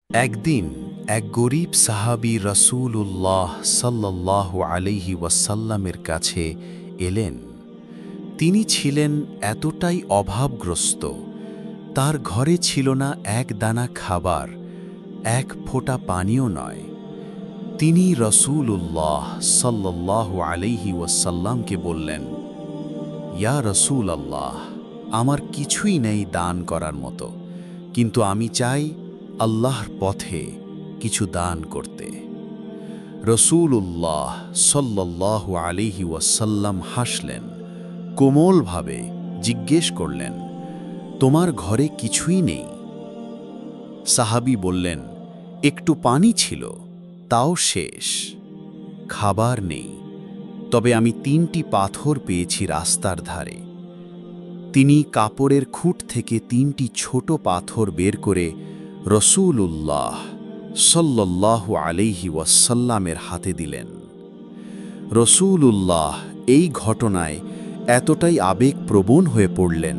একদিন এক গরীব সাহাবী রাসূলুল্লাহ সাল্লাল্লাহু আলাইহি ওয়াসাল্লামের কাছে এলেন। তিনি ছিলেন এতটাই অভাবগ্রস্ত, তার ঘরে ছিল না এক দানা খাবার, এক ফোঁটা পানিও নয়। তিনি রাসূলুল্লাহ সাল্লাল্লাহু আলাইহি ওয়াসাল্লামকে বললেন, ইয়া রাসূলাল্লাহ, আমার কিছুই নেই দান করার মতো, কিন্তু আমি চাই আল্লাহর পথে কিছু দান করতে। রাসূলুল্লাহ সাল্লাল্লাহু আলাইহি ওয়াসাল্লাম হাসলেন, কোমলভাবে জিজ্ঞেস করলেন, তোমার ঘরে কিছুই নেই? সাহাবী বললেন, একটু পানি ছিল, তাও শেষ। খাবার নেই, তবে আমি 3টি পাথর পেয়েছি রাস্তার ধারে। তিনি কাপড়ের খুঁট থেকে 3টি ছোট পাথর বের করে রাসূলুল্লাহ সাল্লাল্লাহু আলাইহি ওয়াসাল্লামের হাতে দিলেন। রাসূলুল্লাহ এই ঘটনায় এতটাই আবেগপ্রবণ হয়ে পড়লেন,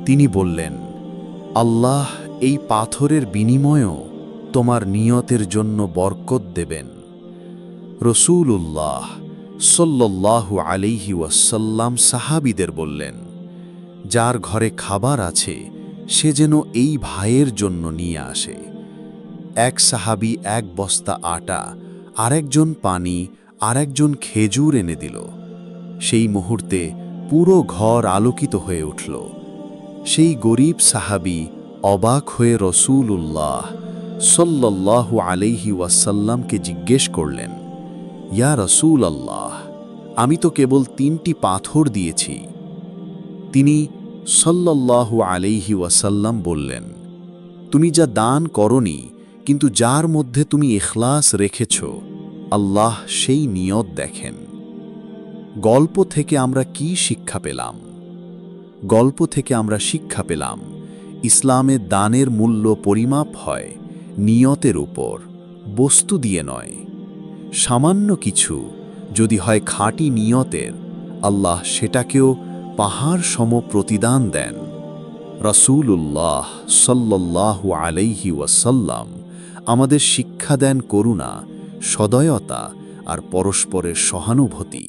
তিনি বললেন, আল্লাহ এই পাথরের বিনিময়েও তোমার নিয়তের জন্য বরকত দেবেন। রাসূলুল্লাহ সাল্লাল্লাহু আলাইহি ওয়াসাল্লাম সাহাবীদের বললেন, যার ঘরে খাবার আছে সে যেন এই ভাইয়ের জন্য নিয়ে আসে। এক সাহাবী 1 বস্তা আটা, আরেকজন পানি, আরেকজন খেজুর এনে দিল। সেই মুহূর্তে পুরো ঘর আলোকিত হয়ে উঠল। সেই গরীব সাহাবী অবাক হয়ে রাসূলুল্লাহ সাল্লাল্লাহু আলাইহি ওয়াসাল্লামকে জিজ্ঞেস করলেন, ইয়া রাসূলাল্লাহ, আমি তো কেবল 3টি পাথর দিয়েছি। তিনি সাল্লাল্লাহু আলাইহি ওয়াসাল্লাম বললেন, তুমি যা দান করনি, কিন্তু যার মধ্যে তুমি ইখলাস রেখেছ, আল্লাহ সেই নিয়ত দেখেন। গল্প থেকে আমরা কি শিক্ষা পেলাম? গল্প থেকে আমরা শিক্ষা পেলাম, ইসলামে দানের মূল্য পরিমাপ হয় নিয়তের উপর, বস্তু দিয়ে নয়। সামান্য কিছু যদি হয় খাঁটি নিয়তের, আল্লাহ সেটাকেও পাহাড় সম প্রতিদান দেন। রাসূলুল্লাহ সাল্লাল্লাহু আলাইহি ওয়াসাল্লাম আমাদের শিক্ষা দেন করুণা, সদয়তা আর পরস্পরের সহানুভূতি।